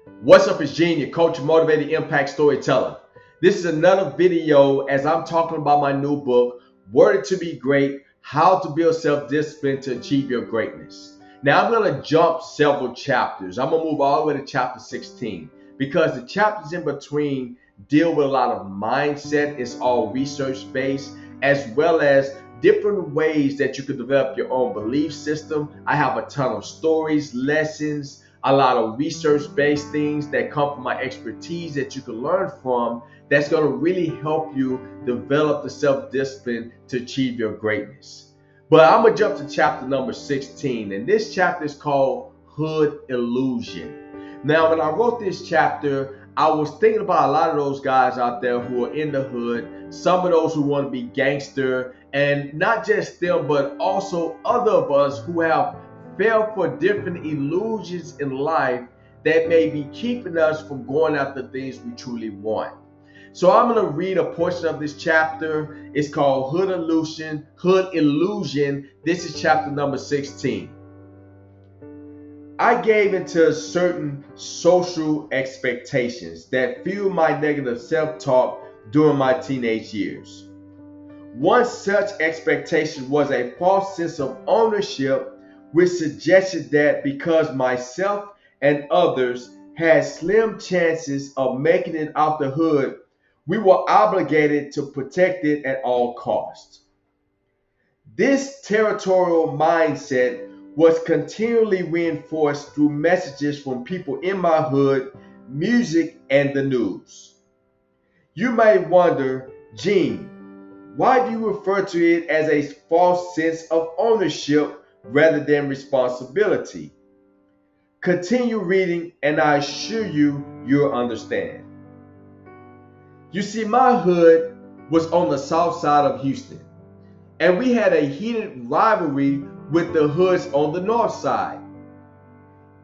What's up, it's Gene, your coach, motivated impact storyteller. This is another video as I'm talking about my new book, Worded to Be Great, How to Build Self-Discipline to Achieve Your Greatness. Now I'm going to jump several chapters. I'm going to move all the way to chapter 16 because the chapters in between deal with a lot of mindset. It's all research-based, as well as different ways that you could develop your own belief system. I have a ton of stories, lessons, a lot of research-based things that come from my expertise that you can learn from, that's going to really help you develop the self-discipline to achieve your greatness. But I'm going to jump to chapter number 16, and this chapter is called Hood Illusion. Now, when I wrote this chapter, I was thinking about a lot of those guys out there who are in the hood, some of those who want to be gangster, and not just them, but also other of us who have fell for different illusions in life that may be keeping us from going after things we truly want. So I'm going to read a portion of this chapter. It's called Hood Illusion. Hood Illusion. This is chapter number 16. I gave into certain social expectations that fueled my negative self-talk during my teenage years. One such expectation was a false sense of ownership, which suggested that because myself and others had slim chances of making it out the hood, we were obligated to protect it at all costs. This territorial mindset was continually reinforced through messages from people in my hood, music, and the news. You may wonder, Gene, why do you refer to it as a false sense of ownership rather than responsibility? Continue reading and I assure you, you'll understand. You see, my hood was on the south side of Houston, and we had a heated rivalry with the hoods on the north side.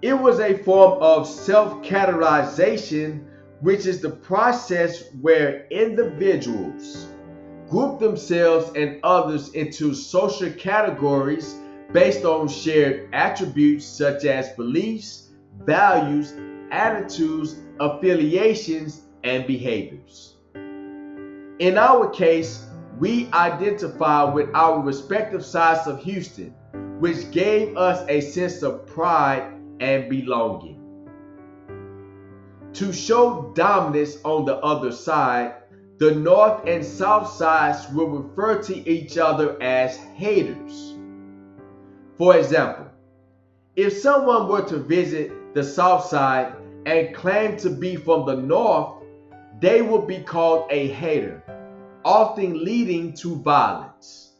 It was a form of self-categorization, which is the process where individuals group themselves and others into social categories based on shared attributes such as beliefs, values, attitudes, affiliations, and behaviors. In our case, we identify with our respective sides of Houston, which gave us a sense of pride and belonging. To show dominance on the other side, the north and south sides will refer to each other as haters. For example, if someone were to visit the south side and claim to be from the north, they would be called a hater, often leading to violence.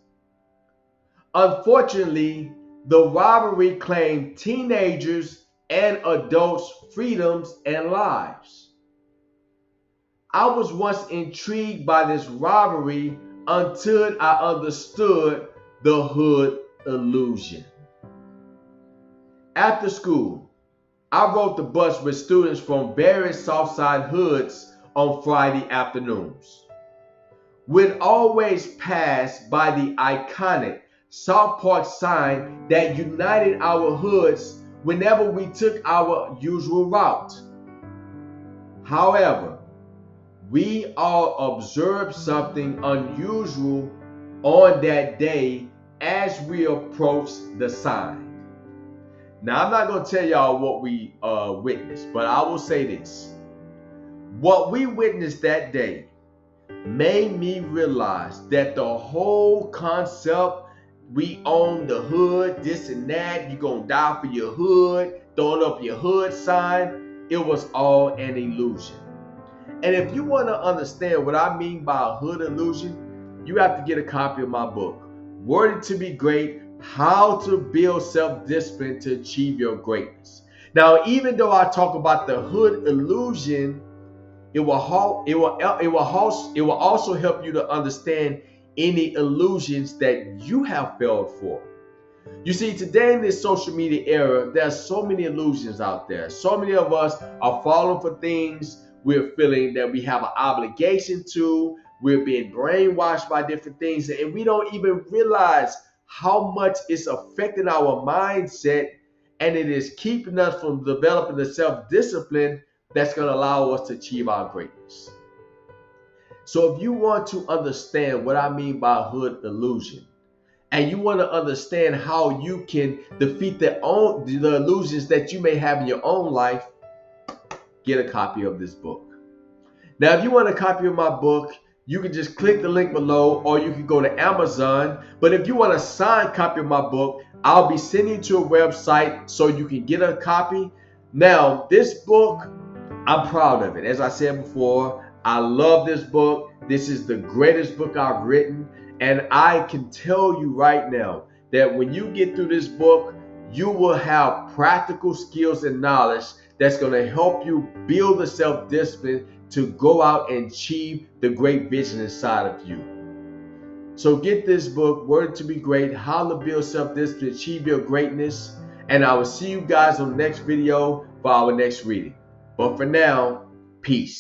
Unfortunately, the rivalry claimed teenagers and adults' freedoms and lives. I was once intrigued by this rivalry until I understood the hood illusion. After school, I rode the bus with students from various Southside hoods on Friday afternoons. We'd always pass by the iconic South Park sign that united our hoods whenever we took our usual route. However, we all observed something unusual on that day as we approached the sign. Now, I'm not going to tell y'all what we witnessed, but I will say this. What we witnessed that day made me realize that the whole concept, we own the hood, this and that, you're going to die for your hood, throwing up your hood sign, it was all an illusion. And if you want to understand what I mean by a hood illusion, you have to get a copy of my book, Worded to Be Great, How to Build Self-Discipline to Achieve Your Greatness. Now, even though I talk about the hood illusion, it will also help you to understand any illusions that you have failed for. You see, today in this social media era, there are so many illusions out there. So many of us are falling for things we're feeling that we have an obligation to. We're being brainwashed by different things, and we don't even realize how much it's affecting our mindset and it is keeping us from developing the self-discipline that's going to allow us to achieve our greatness. So if you want to understand what I mean by hood illusion, and you want to understand how you can defeat the illusions that you may have in your own life, get a copy of this book. Now, if you want a copy of my book, you can just click the link below, or you can go to Amazon. But if you want a signed copy of my book, I'll be sending you to a website so you can get a copy. Now, this book, I'm proud of it. As I said before, I love this book. This is the greatest book I've written. And I can tell you right now that when you get through this book, you will have practical skills and knowledge that's going to help you build the self-discipline to go out and achieve the great vision inside of you. So get this book, Word to Be Great, How to Build Self-Discipline, Achieve Your Greatness. And I will see you guys on the next video for our next reading. But for now, peace.